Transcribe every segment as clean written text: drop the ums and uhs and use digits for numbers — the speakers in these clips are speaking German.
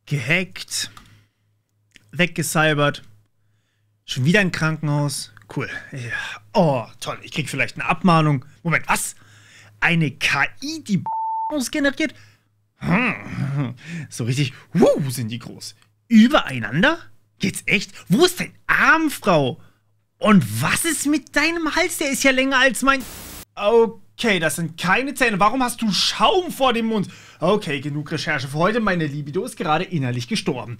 Gehackt. Weggecybert. Schon wieder ein Krankenhaus. Cool. Ja. Oh, toll. Ich krieg vielleicht eine Abmahnung. Moment, was? Eine KI, die generiert? So richtig. Sind die groß. Übereinander? Geht's echt? Wo ist dein Arm, Frau? Und was ist mit deinem Hals? Der ist ja länger als mein... Okay, das sind keine Zähne. Warum hast du Schaum vor dem Mund? Okay, genug Recherche für heute. Meine Libido ist gerade innerlich gestorben.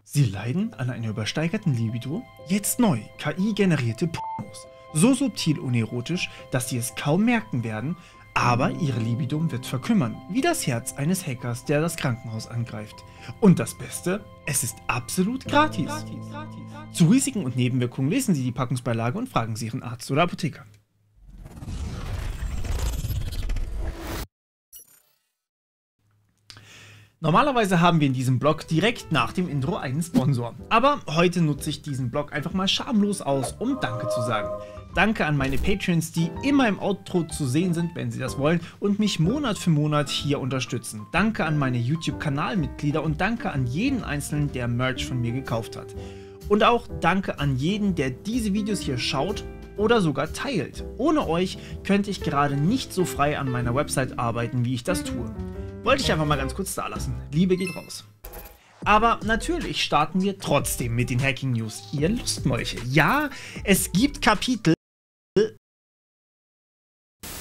Sie leiden an einer übersteigerten Libido? Jetzt neu, KI-generierte Pornos. So subtil und erotisch, dass sie es kaum merken werden, aber ihre Libido wird verkümmern, wie das Herz eines Hackers, der das Krankenhaus angreift. Und das Beste, es ist absolut gratis. Zu Risiken und Nebenwirkungen lesen Sie die Packungsbeilage und fragen Sie Ihren Arzt oder Apotheker. Normalerweise haben wir in diesem Blog direkt nach dem Intro einen Sponsor. Aber heute nutze ich diesen Blog einfach mal schamlos aus, um Danke zu sagen. Danke an meine Patreons, die immer im Outro zu sehen sind, wenn sie das wollen, und mich Monat für Monat hier unterstützen. Danke an meine YouTube-Kanalmitglieder und danke an jeden Einzelnen, der Merch von mir gekauft hat. Und auch danke an jeden, der diese Videos hier schaut oder sogar teilt. Ohne euch könnte ich gerade nicht so frei an meiner Website arbeiten, wie ich das tue. Wollte ich einfach mal ganz kurz da lassen. Liebe geht raus. Aber natürlich starten wir trotzdem mit den Hacking News. Ihr Lustmolche. Ja, es gibt Kapitel.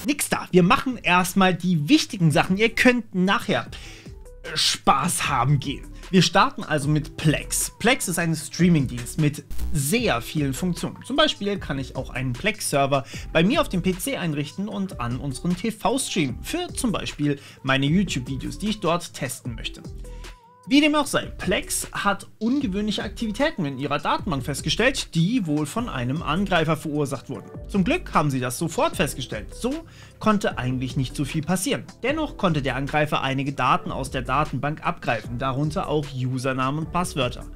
Nix da. Wir machen erstmal die wichtigen Sachen. Ihr könnt nachher Spaß haben gehen. Wir starten also mit Plex. Plex ist ein Streamingdienst mit sehr vielen Funktionen. Zum Beispiel kann ich auch einen Plex-Server bei mir auf dem PC einrichten und an unseren TV streamen. Für zum Beispiel meine YouTube-Videos, die ich dort testen möchte. Wie dem auch sei, Plex hat ungewöhnliche Aktivitäten in ihrer Datenbank festgestellt, die wohl von einem Angreifer verursacht wurden. Zum Glück haben sie das sofort festgestellt. So konnte eigentlich nicht so viel passieren. Dennoch konnte der Angreifer einige Daten aus der Datenbank abgreifen, darunter auch Usernamen und Passwörter.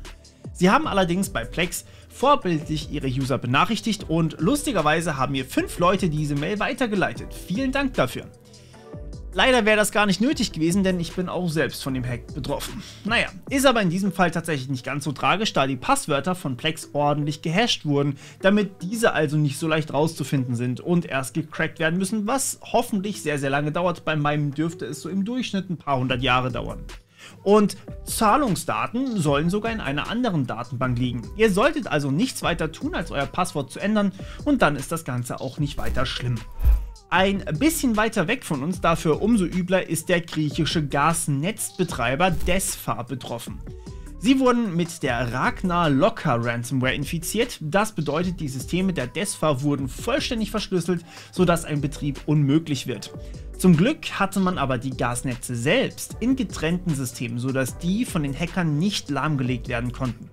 Sie haben allerdings bei Plex vorbildlich ihre User benachrichtigt und lustigerweise haben mir 5 Leute diese Mail weitergeleitet. Vielen Dank dafür. Leider wäre das gar nicht nötig gewesen, denn ich bin auch selbst von dem Hack betroffen. Naja, ist aber in diesem Fall tatsächlich nicht ganz so tragisch, da die Passwörter von Plex ordentlich gehasht wurden, damit diese also nicht so leicht rauszufinden sind und erst gecrackt werden müssen, was hoffentlich sehr, sehr lange dauert. Bei meinem dürfte es so im Durchschnitt ein paar 100 Jahre dauern. Und Zahlungsdaten sollen sogar in einer anderen Datenbank liegen. Ihr solltet also nichts weiter tun, als euer Passwort zu ändern, und dann ist das Ganze auch nicht weiter schlimm. Ein bisschen weiter weg von uns, dafür umso übler, ist der griechische Gasnetzbetreiber DESFA betroffen. Sie wurden mit der Ragnar Locker Ransomware infiziert. Das bedeutet, die Systeme der DESFA wurden vollständig verschlüsselt, sodass ein Betrieb unmöglich wird. Zum Glück hatte man aber die Gasnetze selbst in getrennten Systemen, sodass die von den Hackern nicht lahmgelegt werden konnten.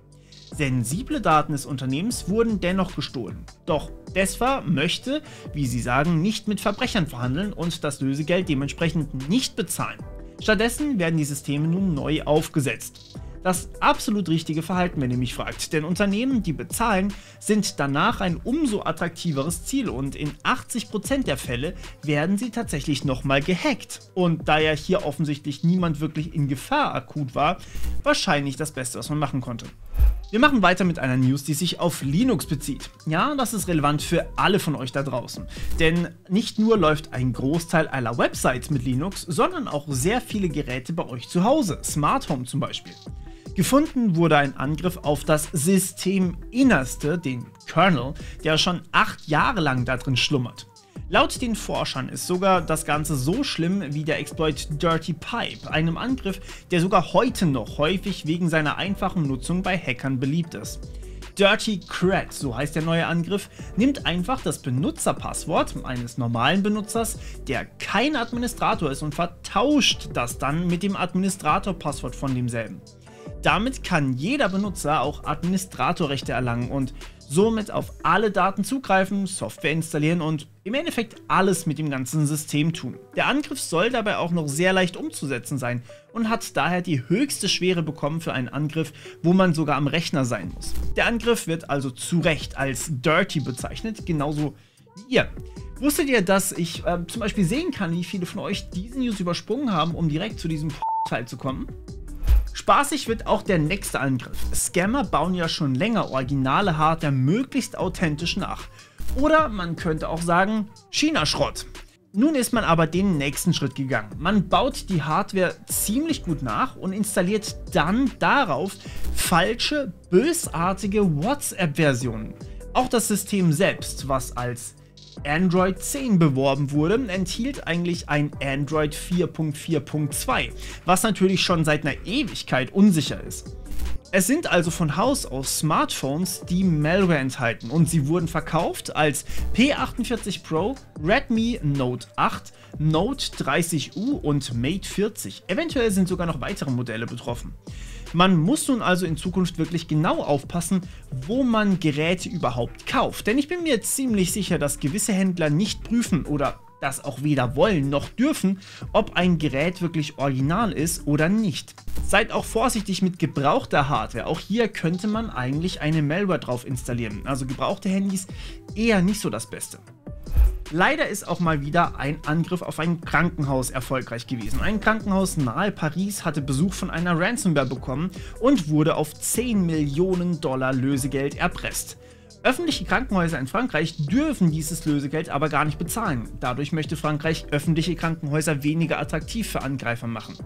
Sensible Daten des Unternehmens wurden dennoch gestohlen. Doch DESFA möchte, wie sie sagen, nicht mit Verbrechern verhandeln und das Lösegeld dementsprechend nicht bezahlen. Stattdessen werden die Systeme nun neu aufgesetzt. Das absolut richtige Verhalten, wenn ihr mich fragt, denn Unternehmen, die bezahlen, sind danach ein umso attraktiveres Ziel und in 80% der Fälle werden sie tatsächlich nochmal gehackt. Und da ja hier offensichtlich niemand wirklich in Gefahr akut war, wahrscheinlich das Beste, was man machen konnte. Wir machen weiter mit einer News, die sich auf Linux bezieht. Ja, das ist relevant für alle von euch da draußen. Denn nicht nur läuft ein Großteil aller Websites mit Linux, sondern auch sehr viele Geräte bei euch zu Hause, Smart Home zum Beispiel. Gefunden wurde ein Angriff auf das Systeminnerste, den Kernel, der schon 8 Jahre lang da drin schlummert. Laut den Forschern ist sogar das Ganze so schlimm wie der Exploit Dirty Pipe, einem Angriff, der sogar heute noch häufig wegen seiner einfachen Nutzung bei Hackern beliebt ist. Dirty Cred, so heißt der neue Angriff, nimmt einfach das Benutzerpasswort eines normalen Benutzers, der kein Administrator ist, und vertauscht das dann mit dem Administratorpasswort von demselben. Damit kann jeder Benutzer auch Administratorrechte erlangen und somit auf alle Daten zugreifen, Software installieren und im Endeffekt alles mit dem ganzen System tun. Der Angriff soll dabei auch noch sehr leicht umzusetzen sein und hat daher die höchste Schwere bekommen für einen Angriff, wo man sogar am Rechner sein muss. Der Angriff wird also zu Recht als Dirty bezeichnet, genauso wie ihr. Wusstet ihr, dass ich zum Beispiel sehen kann, wie viele von euch diese News übersprungen haben, um direkt zu diesem Teil zu kommen? Spaßig wird auch der nächste Angriff. Scammer bauen ja schon länger originale Hardware möglichst authentisch nach. Oder man könnte auch sagen, China-Schrott. Nun ist man aber den nächsten Schritt gegangen. Man baut die Hardware ziemlich gut nach und installiert dann darauf falsche, bösartige WhatsApp-Versionen. Auch das System selbst, was als Android 10 beworben wurde, enthielt eigentlich ein Android 4.4.2, was natürlich schon seit einer Ewigkeit unsicher ist. Es sind also von Haus aus Smartphones, die Malware enthalten, und sie wurden verkauft als P48 Pro, Redmi Note 8, Note 30U und Mate 40. Eventuell sind sogar noch weitere Modelle betroffen. Man muss nun also in Zukunft wirklich genau aufpassen, wo man Geräte überhaupt kauft, denn ich bin mir ziemlich sicher, dass gewisse Händler nicht prüfen oder das auch weder wollen noch dürfen, ob ein Gerät wirklich original ist oder nicht. Seid auch vorsichtig mit gebrauchter Hardware, auch hier könnte man eigentlich eine Malware drauf installieren, also gebrauchte Handys eher nicht so das Beste. Leider ist auch mal wieder ein Angriff auf ein Krankenhaus erfolgreich gewesen. Ein Krankenhaus nahe Paris hatte Besuch von einer Ransomware bekommen und wurde auf 10 Millionen Dollar Lösegeld erpresst. Öffentliche Krankenhäuser in Frankreich dürfen dieses Lösegeld aber gar nicht bezahlen. Dadurch möchte Frankreich öffentliche Krankenhäuser weniger attraktiv für Angreifer machen.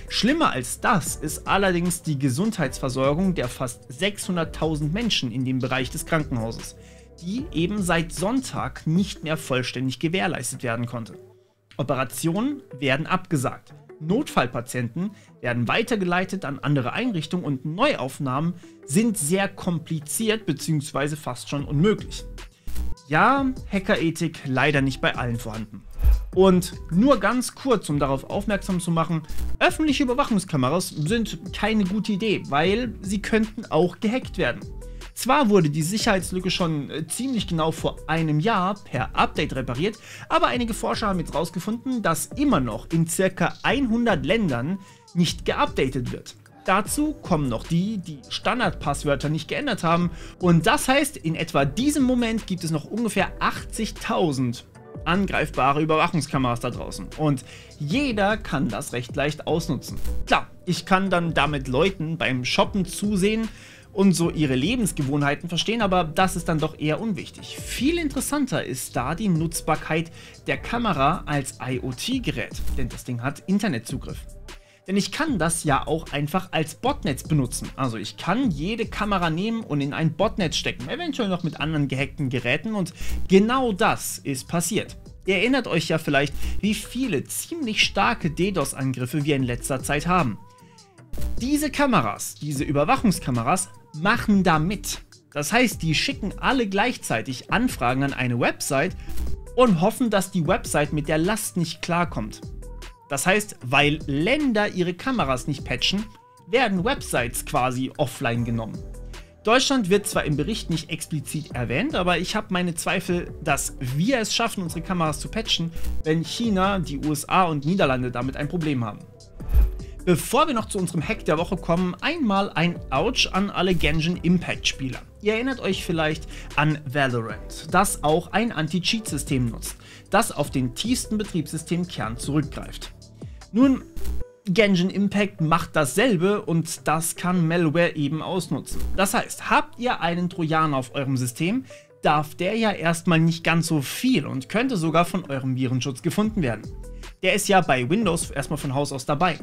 Schlimmer als das ist allerdings die Gesundheitsversorgung der fast 600.000 Menschen in dem Bereich des Krankenhauses, die eben seit Sonntag nicht mehr vollständig gewährleistet werden konnte. Operationen werden abgesagt, Notfallpatienten werden weitergeleitet an andere Einrichtungen und Neuaufnahmen sind sehr kompliziert bzw. fast schon unmöglich. Ja, Hackerethik leider nicht bei allen vorhanden. Und nur ganz kurz, um darauf aufmerksam zu machen, öffentliche Überwachungskameras sind keine gute Idee, weil sie könnten auch gehackt werden. Zwar wurde die Sicherheitslücke schon ziemlich genau vor einem Jahr per Update repariert, aber einige Forscher haben jetzt herausgefunden, dass immer noch in ca. 100 Ländern nicht geupdatet wird. Dazu kommen noch die Standardpasswörter nicht geändert haben, und das heißt, in etwa diesem Moment gibt es noch ungefähr 80.000 angreifbare Überwachungskameras da draußen und jeder kann das recht leicht ausnutzen. Klar, ich kann dann damit Leuten beim Shoppen zusehen und so ihre Lebensgewohnheiten verstehen, aber das ist dann doch eher unwichtig. Viel interessanter ist da die Nutzbarkeit der Kamera als IoT-Gerät, denn das Ding hat Internetzugriff. Denn ich kann das ja auch einfach als Botnetz benutzen. Also ich kann jede Kamera nehmen und in ein Botnetz stecken, eventuell noch mit anderen gehackten Geräten, und genau das ist passiert. Ihr erinnert euch ja vielleicht, wie viele ziemlich starke DDoS-Angriffe wir in letzter Zeit haben. Diese Kameras, diese Überwachungskameras, machen da mit. Das heißt, die schicken alle gleichzeitig Anfragen an eine Website und hoffen, dass die Website mit der Last nicht klarkommt. Das heißt, weil Länder ihre Kameras nicht patchen, werden Websites quasi offline genommen. Deutschland wird zwar im Bericht nicht explizit erwähnt, aber ich habe meine Zweifel, dass wir es schaffen, unsere Kameras zu patchen, wenn China, die USA und Niederlande damit ein Problem haben. Bevor wir noch zu unserem Hack der Woche kommen, einmal ein Ouch an alle Genshin Impact Spieler. Ihr erinnert euch vielleicht an Valorant, das auch ein Anti-Cheat-System nutzt, das auf den tiefsten Betriebssystemkern zurückgreift. Nun, Genshin Impact macht dasselbe und das kann Malware eben ausnutzen. Das heißt, habt ihr einen Trojaner auf eurem System, darf der ja erstmal nicht ganz so viel und könnte sogar von eurem Virenschutz gefunden werden. Der ist ja bei Windows erstmal von Haus aus dabei.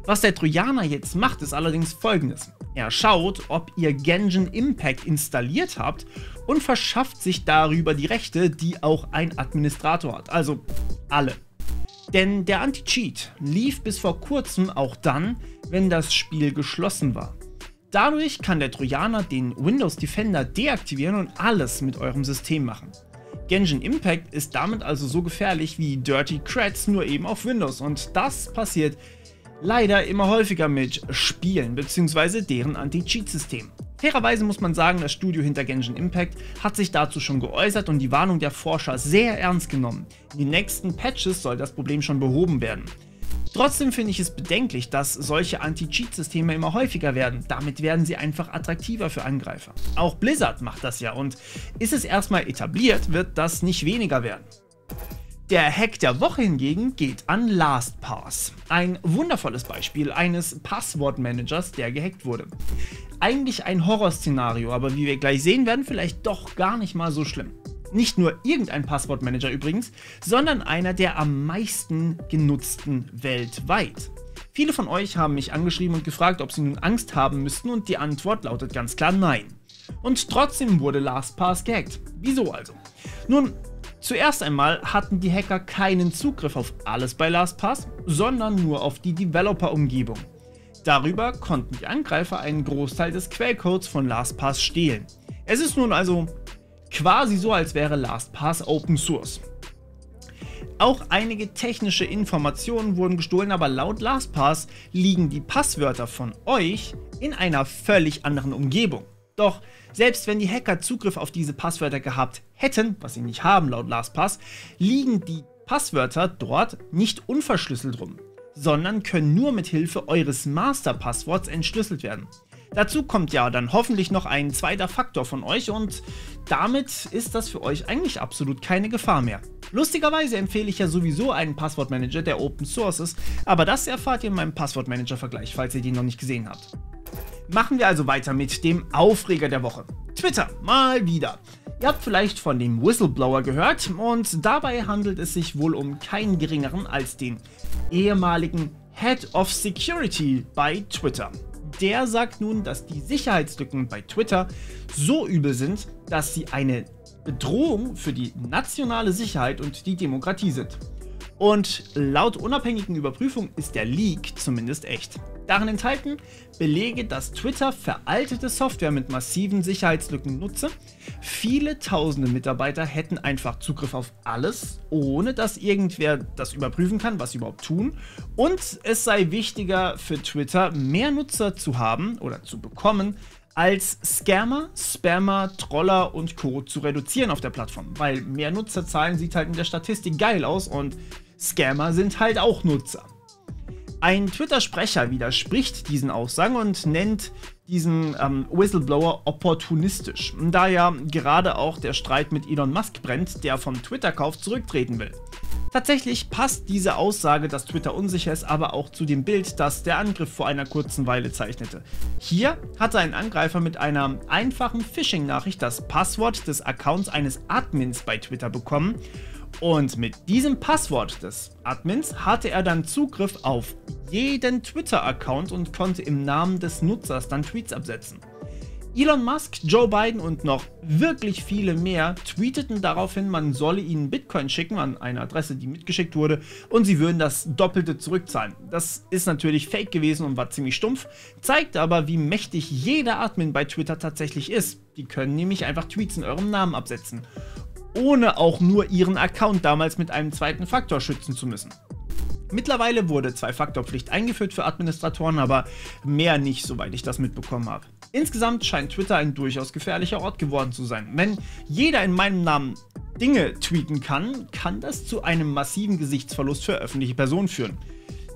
Was der Trojaner jetzt macht, ist allerdings folgendes. Er schaut, ob ihr Genshin Impact installiert habt und verschafft sich darüber die Rechte, die auch ein Administrator hat, also alle. Denn der Anti-Cheat lief bis vor kurzem auch dann, wenn das Spiel geschlossen war. Dadurch kann der Trojaner den Windows Defender deaktivieren und alles mit eurem System machen. Genshin Impact ist damit also so gefährlich wie Dirty Creds, nur eben auf Windows, und das passiert leider immer häufiger mit Spielen bzw. deren Anti-Cheat-System. Fairerweise muss man sagen, das Studio hinter Genshin Impact hat sich dazu schon geäußert und die Warnung der Forscher sehr ernst genommen. In den nächsten Patches soll das Problem schon behoben werden. Trotzdem finde ich es bedenklich, dass solche Anti-Cheat-Systeme immer häufiger werden. Damit werden sie einfach attraktiver für Angreifer. Auch Blizzard macht das ja, und ist es erstmal etabliert, wird das nicht weniger werden. Der Hack der Woche hingegen geht an LastPass. Ein wundervolles Beispiel eines Passwortmanagers, der gehackt wurde. Eigentlich ein Horrorszenario, aber wie wir gleich sehen werden, vielleicht doch gar nicht mal so schlimm. Nicht nur irgendein Passwortmanager übrigens, sondern einer der am meisten genutzten weltweit. Viele von euch haben mich angeschrieben und gefragt, ob sie nun Angst haben müssten, und die Antwort lautet ganz klar nein. Und trotzdem wurde LastPass gehackt. Wieso also? Nun, zuerst einmal hatten die Hacker keinen Zugriff auf alles bei LastPass, sondern nur auf die Developer-Umgebung. Darüber konnten die Angreifer einen Großteil des Quellcodes von LastPass stehlen. Es ist nun also quasi so, als wäre LastPass Open Source. Auch einige technische Informationen wurden gestohlen, aber laut LastPass liegen die Passwörter von euch in einer völlig anderen Umgebung. Doch selbst wenn die Hacker Zugriff auf diese Passwörter gehabt hätten, was sie nicht haben laut LastPass, liegen die Passwörter dort nicht unverschlüsselt rum, sondern können nur mit Hilfe eures Masterpassworts entschlüsselt werden. Dazu kommt ja dann hoffentlich noch ein zweiter Faktor von euch und damit ist das für euch eigentlich absolut keine Gefahr mehr. Lustigerweise empfehle ich ja sowieso einen Passwortmanager, der Open Source ist, aber das erfahrt ihr in meinem Passwortmanager-Vergleich, falls ihr den noch nicht gesehen habt. Machen wir also weiter mit dem Aufreger der Woche. Twitter, mal wieder. Ihr habt vielleicht von dem Whistleblower gehört und dabei handelt es sich wohl um keinen geringeren als den ehemaligen Head of Security bei Twitter. Der sagt nun, dass die Sicherheitslücken bei Twitter so übel sind, dass sie eine Bedrohung für die nationale Sicherheit und die Demokratie sind. Und laut unabhängigen Überprüfung ist der Leak zumindest echt. Darin enthalten Belege, dass Twitter veraltete Software mit massiven Sicherheitslücken nutze. Viele tausende Mitarbeiter hätten einfach Zugriff auf alles, ohne dass irgendwer das überprüfen kann, was sie überhaupt tun. Und es sei wichtiger für Twitter, mehr Nutzer zu haben oder zu bekommen, als Scammer, Spammer, Troller und Co. zu reduzieren auf der Plattform. Weil mehr Nutzerzahlen sieht halt in der Statistik geil aus und Scammer sind halt auch Nutzer. Ein Twitter-Sprecher widerspricht diesen Aussagen und nennt diesen Whistleblower opportunistisch, da ja gerade auch der Streit mit Elon Musk brennt, der vom Twitter-Kauf zurücktreten will. Tatsächlich passt diese Aussage, dass Twitter unsicher ist, aber auch zu dem Bild, das der Angriff vor einer kurzen Weile zeichnete. Hier hatte ein Angreifer mit einer einfachen Phishing-Nachricht das Passwort des Accounts eines Admins bei Twitter bekommen. Und mit diesem Passwort des Admins hatte er dann Zugriff auf jeden Twitter-Account und konnte im Namen des Nutzers dann Tweets absetzen. Elon Musk, Joe Biden und noch wirklich viele mehr tweeteten daraufhin, man solle ihnen Bitcoin schicken an eine Adresse, die mitgeschickt wurde, und sie würden das Doppelte zurückzahlen. Das ist natürlich fake gewesen und war ziemlich stumpf, zeigt aber, wie mächtig jeder Admin bei Twitter tatsächlich ist. Die können nämlich einfach Tweets in eurem Namen absetzen, ohne auch nur ihren Account damals mit einem zweiten Faktor schützen zu müssen. Mittlerweile wurde Zwei-Faktor-Pflicht eingeführt für Administratoren, aber mehr nicht, soweit ich das mitbekommen habe. Insgesamt scheint Twitter ein durchaus gefährlicher Ort geworden zu sein. Wenn jeder in meinem Namen Dinge tweeten kann, kann das zu einem massiven Gesichtsverlust für öffentliche Personen führen.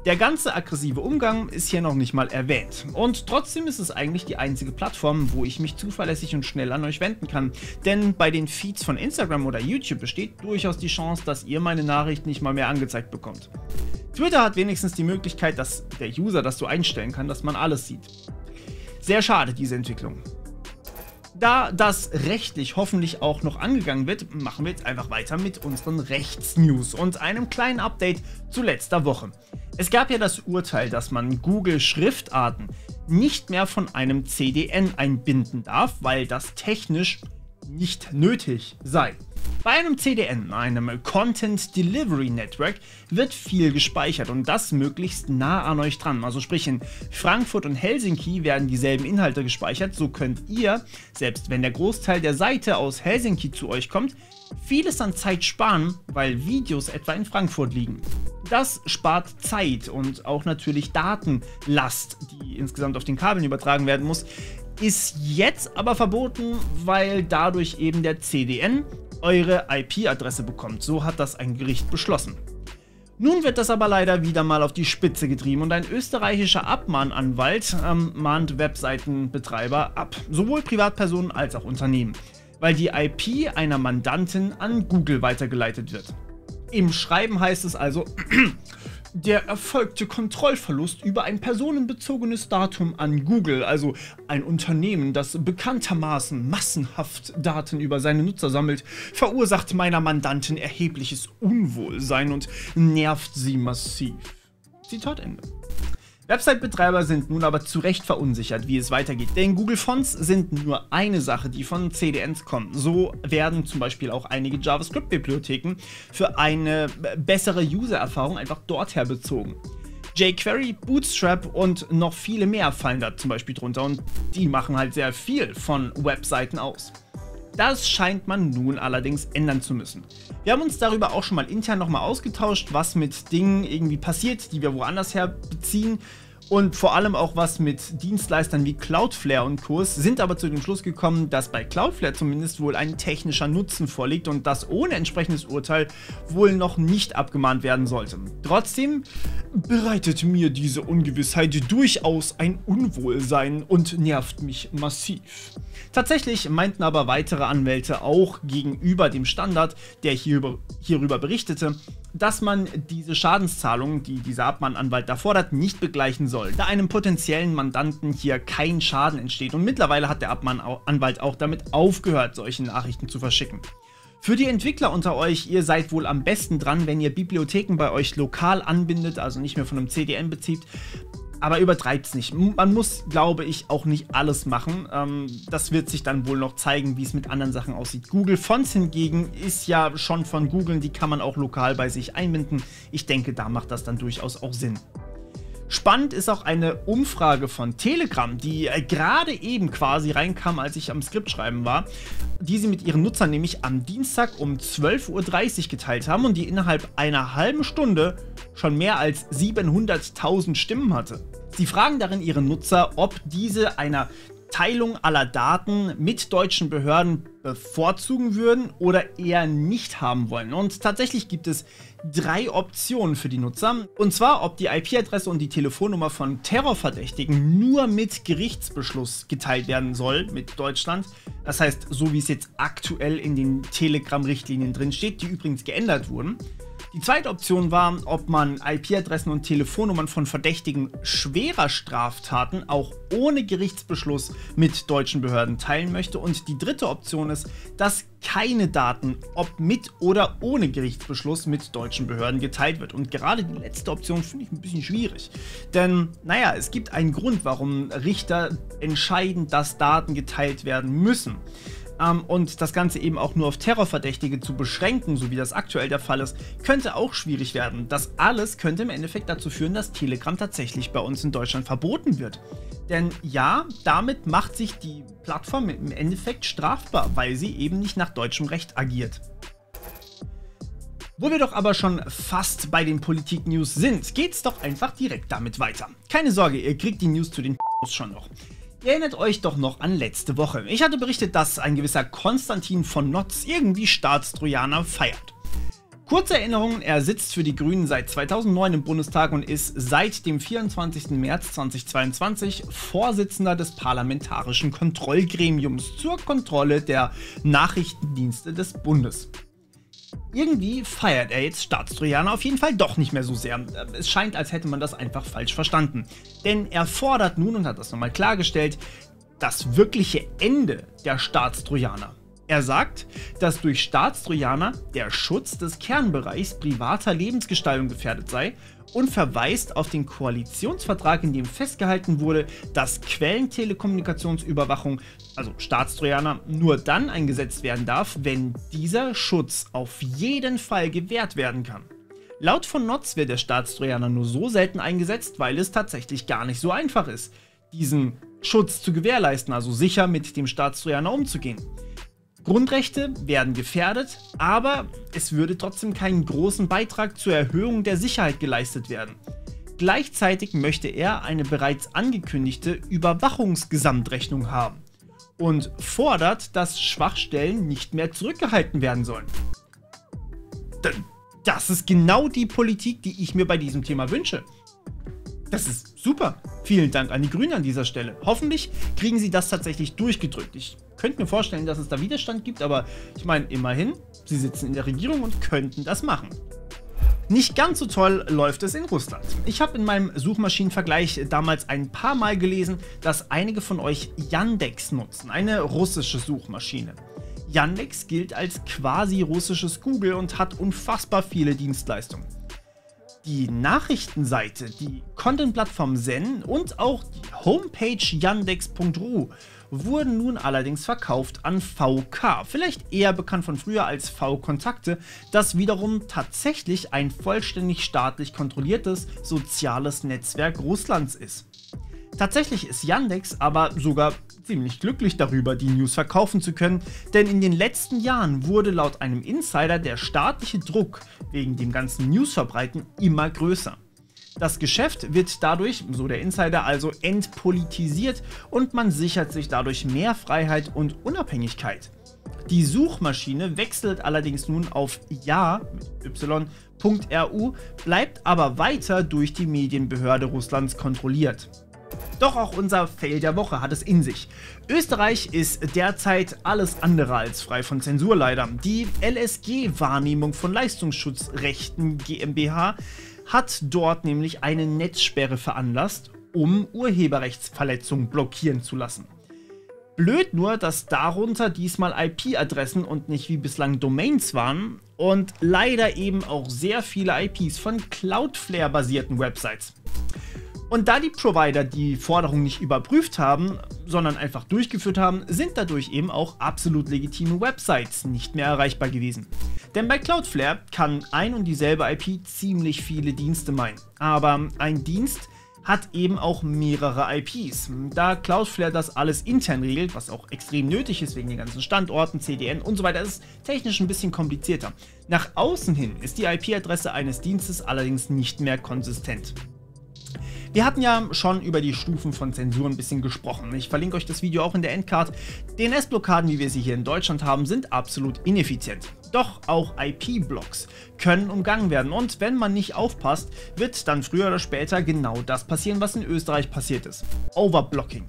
Der ganze aggressive Umgang ist hier noch nicht mal erwähnt. Und trotzdem ist es eigentlich die einzige Plattform, wo ich mich zuverlässig und schnell an euch wenden kann. Denn bei den Feeds von Instagram oder YouTube besteht durchaus die Chance, dass ihr meine Nachricht nicht mal mehr angezeigt bekommt. Twitter hat wenigstens die Möglichkeit, dass der User das so einstellen kann, dass man alles sieht. Sehr schade, diese Entwicklung. Da das rechtlich hoffentlich auch noch angegangen wird, machen wir jetzt einfach weiter mit unseren Rechtsnews und einem kleinen Update zu letzter Woche. Es gab ja das Urteil, dass man Google-Schriftarten nicht mehr von einem CDN einbinden darf, weil das technisch nicht nötig sei. Bei einem CDN, einem Content Delivery Network, wird viel gespeichert und das möglichst nah an euch dran. Also sprich, in Frankfurt und Helsinki werden dieselben Inhalte gespeichert, so könnt ihr, selbst wenn der Großteil der Seite aus Helsinki zu euch kommt, vieles an Zeit sparen, weil Videos etwa in Frankfurt liegen. Das spart Zeit und auch natürlich Datenlast, die insgesamt auf den Kabeln übertragen werden muss, ist jetzt aber verboten, weil dadurch eben der CDN eure IP-Adresse bekommt. So hat das ein Gericht beschlossen. Nun wird das aber leider wieder mal auf die Spitze getrieben und ein österreichischer Abmahnanwalt mahnt Webseitenbetreiber ab, sowohl Privatpersonen als auch Unternehmen, weil die IP einer Mandantin an Google weitergeleitet wird. Im Schreiben heißt es also, der erfolgte Kontrollverlust über ein personenbezogenes Datum an Google, also ein Unternehmen, das bekanntermaßen massenhaft Daten über seine Nutzer sammelt, verursacht meiner Mandantin erhebliches Unwohlsein und nervt sie massiv. Zitat Ende. Website-Betreiber sind nun aber zu Recht verunsichert, wie es weitergeht, denn Google Fonts sind nur eine Sache, die von CDNs kommen. So werden zum Beispiel auch einige JavaScript-Bibliotheken für eine bessere User-Erfahrung einfach dorther bezogen. jQuery, Bootstrap und noch viele mehr fallen da zum Beispiel drunter und die machen halt sehr viel von Webseiten aus. Das scheint man nun allerdings ändern zu müssen. Wir haben uns darüber auch schon mal intern nochmal ausgetauscht, was mit Dingen irgendwie passiert, die wir woanders her beziehen und vor allem auch was mit Dienstleistern wie Cloudflare und Co. sind aber zu dem Schluss gekommen, dass bei Cloudflare zumindest wohl ein technischer Nutzen vorliegt und das ohne entsprechendes Urteil wohl noch nicht abgemahnt werden sollte. Trotzdem bereitet mir diese Ungewissheit durchaus ein Unwohlsein und nervt mich massiv. Tatsächlich meinten aber weitere Anwälte auch gegenüber dem Standard, der hierüber berichtete, dass man diese Schadenszahlungen, die dieser Abmahnanwalt da fordert, nicht begleichen soll, da einem potenziellen Mandanten hier kein Schaden entsteht und mittlerweile hat der Abmahnanwalt auch damit aufgehört, solche Nachrichten zu verschicken. Für die Entwickler unter euch, ihr seid wohl am besten dran, wenn ihr Bibliotheken bei euch lokal anbindet, also nicht mehr von einem CDN bezieht, aber übertreibt's nicht. Man muss, glaube ich, auch nicht alles machen. Das wird sich dann wohl noch zeigen, wie es mit anderen Sachen aussieht. Google Fonts hingegen ist ja schon von Google, die kann man auch lokal bei sich einbinden. Ich denke, da macht das dann durchaus auch Sinn. Spannend ist auch eine Umfrage von Telegram, die gerade eben quasi reinkam, als ich am Skript schreiben war, die sie mit ihren Nutzern nämlich am Dienstag um 12:30 Uhr geteilt haben und die innerhalb einer halben Stunde schon mehr als 700.000 Stimmen hatte. Sie fragen darin ihre Nutzer, ob diese einer Teilung aller Daten mit deutschen Behörden bevorzugen würden oder eher nicht haben wollen. Und tatsächlich gibt es 3 Optionen für die Nutzer. Und zwar, ob die IP-Adresse und die Telefonnummer von Terrorverdächtigen nur mit Gerichtsbeschluss geteilt werden soll mit Deutschland. Das heißt, so wie es jetzt aktuell in den Telegram-Richtlinien drin steht, die übrigens geändert wurden. Die zweite Option war, ob man IP-Adressen und Telefonnummern von Verdächtigen schwerer Straftaten auch ohne Gerichtsbeschluss mit deutschen Behörden teilen möchte. Und die dritte Option ist, dass keine Daten, ob mit oder ohne Gerichtsbeschluss, mit deutschen Behörden geteilt wird. Und gerade die letzte Option finde ich ein bisschen schwierig. Denn, naja, es gibt einen Grund, warum Richter entscheiden, dass Daten geteilt werden müssen. Und das Ganze eben auch nur auf Terrorverdächtige zu beschränken, so wie das aktuell der Fall ist, könnte auch schwierig werden. Das alles könnte im Endeffekt dazu führen, dass Telegram tatsächlich bei uns in Deutschland verboten wird. Denn ja, damit macht sich die Plattform im Endeffekt strafbar, weil sie eben nicht nach deutschem Recht agiert. Wo wir doch aber schon fast bei den Politik-News sind, geht's doch einfach direkt damit weiter. Keine Sorge, ihr kriegt die News zu den schon noch. Ihr erinnert euch doch noch an letzte Woche. Ich hatte berichtet, dass ein gewisser Konstantin von Notz irgendwie Staatstrojaner feiert. Kurze Erinnerung, er sitzt für die Grünen seit 2009 im Bundestag und ist seit dem 24. März 2022 Vorsitzender des Parlamentarischen Kontrollgremiums zur Kontrolle der Nachrichtendienste des Bundes. Irgendwie feiert er jetzt Staatstrojaner auf jeden Fall doch nicht mehr so sehr. Es scheint, als hätte man das einfach falsch verstanden. Denn er fordert nun, und hat das nochmal klargestellt, das wirkliche Ende der Staatstrojaner. Er sagt, dass durch Staatstrojaner der Schutz des Kernbereichs privater Lebensgestaltung gefährdet sei und verweist auf den Koalitionsvertrag, in dem festgehalten wurde, dass Quellentelekommunikationsüberwachung, also Staatstrojaner, nur dann eingesetzt werden darf, wenn dieser Schutz auf jeden Fall gewährt werden kann. Laut von Notz wird der Staatstrojaner nur so selten eingesetzt, weil es tatsächlich gar nicht so einfach ist, diesen Schutz zu gewährleisten, also sicher mit dem Staatstrojaner umzugehen. Grundrechte werden gefährdet, aber es würde trotzdem keinen großen Beitrag zur Erhöhung der Sicherheit geleistet werden. Gleichzeitig möchte er eine bereits angekündigte Überwachungsgesamtrechnung haben und fordert, dass Schwachstellen nicht mehr zurückgehalten werden sollen. Das ist genau die Politik, die ich mir bei diesem Thema wünsche. Das ist super. Vielen Dank an die Grünen an dieser Stelle. Hoffentlich kriegen sie das tatsächlich durchgedrückt. Ich könnte mir vorstellen, dass es da Widerstand gibt, aber ich meine, immerhin, sie sitzen in der Regierung und könnten das machen. Nicht ganz so toll läuft es in Russland. Ich habe in meinem Suchmaschinenvergleich damals ein paar Mal gelesen, dass einige von euch Yandex nutzen, eine russische Suchmaschine. Yandex gilt als quasi russisches Google und hat unfassbar viele Dienstleistungen. Die Nachrichtenseite, die Content-Plattform Zen und auch die Homepage yandex.ru wurden nun allerdings verkauft an VK, vielleicht eher bekannt von früher als V-Kontakte, das wiederum tatsächlich ein vollständig staatlich kontrolliertes soziales Netzwerk Russlands ist. Tatsächlich ist Yandex aber sogar ziemlich glücklich darüber, die News verkaufen zu können, denn in den letzten Jahren wurde laut einem Insider der staatliche Druck wegen dem ganzen Newsverbreiten immer größer. Das Geschäft wird dadurch, so der Insider, also entpolitisiert und man sichert sich dadurch mehr Freiheit und Unabhängigkeit. Die Suchmaschine wechselt allerdings nun auf ja.ru, bleibt aber weiter durch die Medienbehörde Russlands kontrolliert. Doch auch unser Fail der Woche hat es in sich. Österreich ist derzeit alles andere als frei von Zensur leider. Die LSG-Wahrnehmung von Leistungsschutzrechten GmbH hat dort nämlich eine Netzsperre veranlasst, um Urheberrechtsverletzungen blockieren zu lassen. Blöd nur, dass darunter diesmal IP-Adressen und nicht wie bislang Domains waren und leider eben auch sehr viele IPs von Cloudflare-basierten Websites. Und da die Provider die Forderung nicht überprüft haben, sondern einfach durchgeführt haben, sind dadurch eben auch absolut legitime Websites nicht mehr erreichbar gewesen. Denn bei Cloudflare kann ein und dieselbe IP ziemlich viele Dienste meinen. Aber ein Dienst hat eben auch mehrere IPs. Da Cloudflare das alles intern regelt, was auch extrem nötig ist wegen den ganzen Standorten, CDN und so weiter, ist es technisch ein bisschen komplizierter. Nach außen hin ist die IP-Adresse eines Dienstes allerdings nicht mehr konsistent. Wir hatten ja schon über die Stufen von Zensur ein bisschen gesprochen. Ich verlinke euch das Video auch in der Endcard. DNS-Blockaden, wie wir sie hier in Deutschland haben, sind absolut ineffizient. Doch auch IP-Blocks können umgangen werden und wenn man nicht aufpasst, wird dann früher oder später genau das passieren, was in Österreich passiert ist. Overblocking.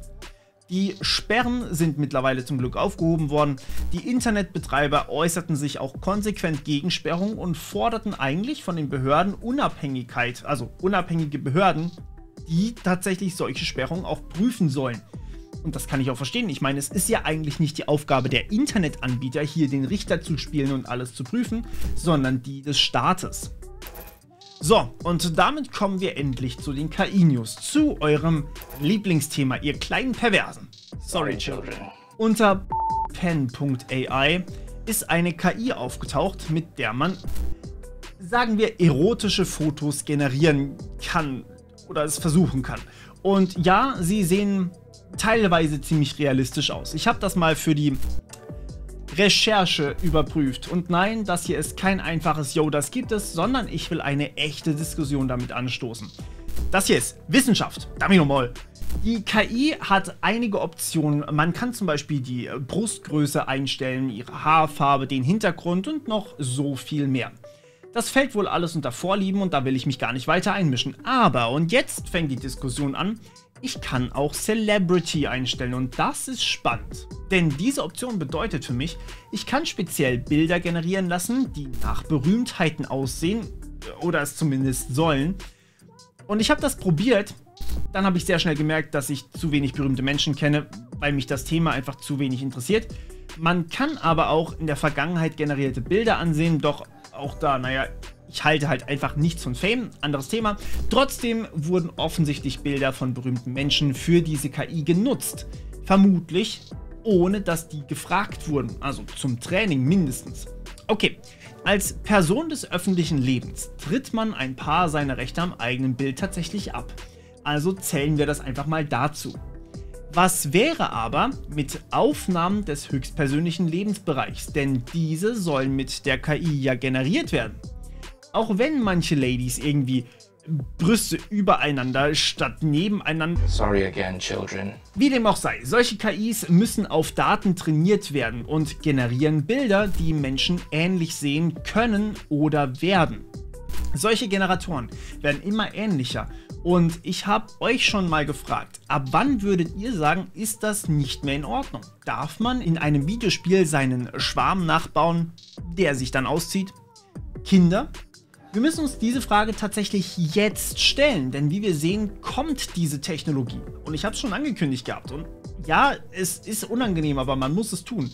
Die Sperren sind mittlerweile zum Glück aufgehoben worden. Die Internetbetreiber äußerten sich auch konsequent gegen Sperrung und forderten eigentlich von den Behörden Unabhängigkeit, also unabhängige Behörden, die tatsächlich solche Sperrungen auch prüfen sollen. Und das kann ich auch verstehen. Ich meine, es ist ja eigentlich nicht die Aufgabe der Internetanbieter, hier den Richter zu spielen und alles zu prüfen, sondern die des Staates. So, und damit kommen wir endlich zu den KI-News, zu eurem Lieblingsthema, ihr kleinen Perversen. Sorry, Children. Unter pen.ai ist eine KI aufgetaucht, mit der man, sagen wir, erotische Fotos generieren kann oder es versuchen kann. Und ja, sie sehen teilweise ziemlich realistisch aus. Ich habe das mal für die Recherche überprüft. Und nein, das hier ist kein einfaches Yo, das gibt es, sondern ich will eine echte Diskussion damit anstoßen. Das hier ist Wissenschaft. Damit nochmal. Die KI hat einige Optionen. Man kann zum Beispiel die Brustgröße einstellen, ihre Haarfarbe, den Hintergrund und noch so viel mehr. Das fällt wohl alles unter Vorlieben und da will ich mich gar nicht weiter einmischen. Aber, und jetzt fängt die Diskussion an, ich kann auch Celebrity einstellen und das ist spannend. Denn diese Option bedeutet für mich, ich kann speziell Bilder generieren lassen, die nach Berühmtheiten aussehen oder es zumindest sollen. Und ich habe das probiert, dann habe ich sehr schnell gemerkt, dass ich zu wenig berühmte Menschen kenne, weil mich das Thema einfach zu wenig interessiert. Man kann aber auch in der Vergangenheit generierte Bilder ansehen, doch auch da, naja, ich halte halt einfach nichts von Fame, anderes Thema. Trotzdem wurden offensichtlich Bilder von berühmten Menschen für diese KI genutzt. Vermutlich ohne, dass die gefragt wurden, also zum Training mindestens. Okay, als Person des öffentlichen Lebens tritt man ein paar seiner Rechte am eigenen Bild tatsächlich ab. Also zählen wir das einfach mal dazu. Was wäre aber mit Aufnahmen des höchstpersönlichen Lebensbereichs? Denn diese sollen mit der KI ja generiert werden. Auch wenn manche Ladies irgendwie Brüste übereinander statt nebeneinander... Sorry again, children. Wie dem auch sei, solche KIs müssen auf Daten trainiert werden und generieren Bilder, die Menschen ähnlich sehen können oder werden. Solche Generatoren werden immer ähnlicher. Und ich habe euch schon mal gefragt, ab wann würdet ihr sagen, ist das nicht mehr in Ordnung? Darf man in einem Videospiel seinen Schwarm nachbauen, der sich dann auszieht? Kinder? Wir müssen uns diese Frage tatsächlich jetzt stellen, denn wie wir sehen, kommt diese Technologie. Und ich habe es schon angekündigt gehabt. Und ja, es ist unangenehm, aber man muss es tun.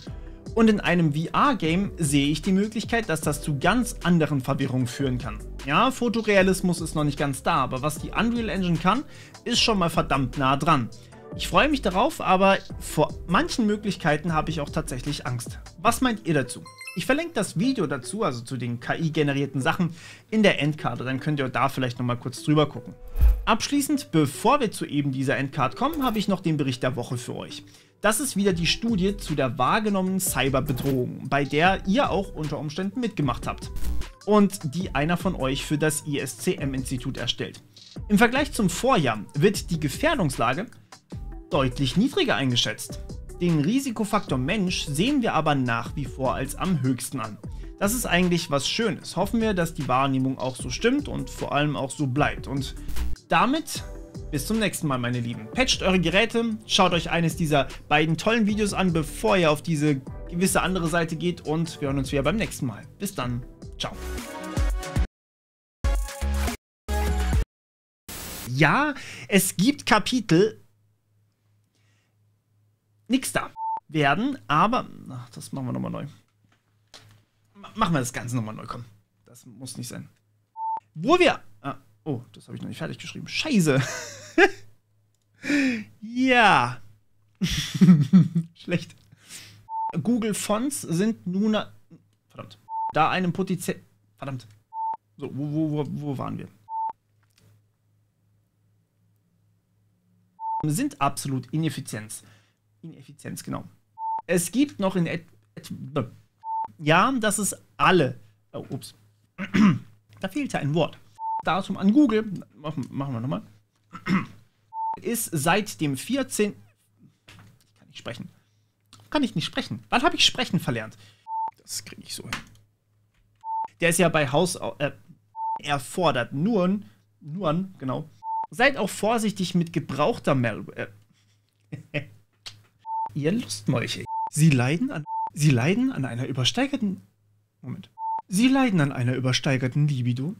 Und in einem VR-Game sehe ich die Möglichkeit, dass das zu ganz anderen Verwirrungen führen kann. Ja, Fotorealismus ist noch nicht ganz da, aber was die Unreal Engine kann, ist schon mal verdammt nah dran. Ich freue mich darauf, aber vor manchen Möglichkeiten habe ich auch tatsächlich Angst. Was meint ihr dazu? Ich verlinke das Video dazu, also zu den KI-generierten Sachen, in der Endkarte, dann könnt ihr da vielleicht nochmal kurz drüber gucken. Abschließend, bevor wir zu eben dieser Endcard kommen, habe ich noch den Bericht der Woche für euch. Das ist wieder die Studie zu der wahrgenommenen Cyberbedrohung, bei der ihr auch unter Umständen mitgemacht habt. Und die einer von euch für das ISCM-Institut erstellt. Im Vergleich zum Vorjahr wird die Gefährdungslage deutlich niedriger eingeschätzt. Den Risikofaktor Mensch sehen wir aber nach wie vor als am höchsten an. Das ist eigentlich was Schönes. Hoffen wir, dass die Wahrnehmung auch so stimmt und vor allem auch so bleibt. Und damit bis zum nächsten Mal, meine Lieben. Patcht eure Geräte, schaut euch eines dieser beiden tollen Videos an, bevor ihr auf diese gewisse andere Seite geht und wir hören uns wieder beim nächsten Mal. Bis dann. Ciao. Ja, es gibt Kapitel, nix da werden, aber ach, das machen wir nochmal neu. Machen wir das Ganze nochmal neu, komm. Das muss nicht sein. Wo wir... oh, das habe ich noch nicht fertig geschrieben. Scheiße. Ja. Schlecht. Google Fonts sind nun... Verdammt. Da einem potenziell... Verdammt. So, wo waren wir? Sind absolut Ineffizienz. Ineffizienz, genau. Es gibt noch in... Ja, das ist alle... Oh, ups. Da fehlte ein Wort. Datum an Google, machen wir nochmal, ist seit dem 14... Ich kann nicht sprechen. Kann ich nicht sprechen? Wann habe ich sprechen verlernt? Das kriege ich so hin. Der ist ja bei Haus... erfordert nur, genau. Seid auch vorsichtig mit gebrauchter Malware. Ihr Lustmolche. Sie leiden an einer übersteigerten... Moment. Sie leiden an einer übersteigerten Libido.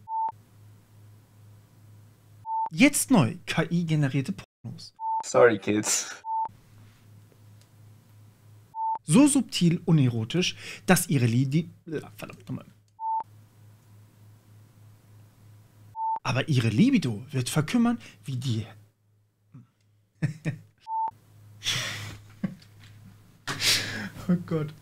Jetzt neu, KI-generierte Pornos. Sorry, Kids. So subtil unerotisch, dass ihre verdammt nochmal. Aber ihre Libido wird verkümmern wie die... Oh Gott.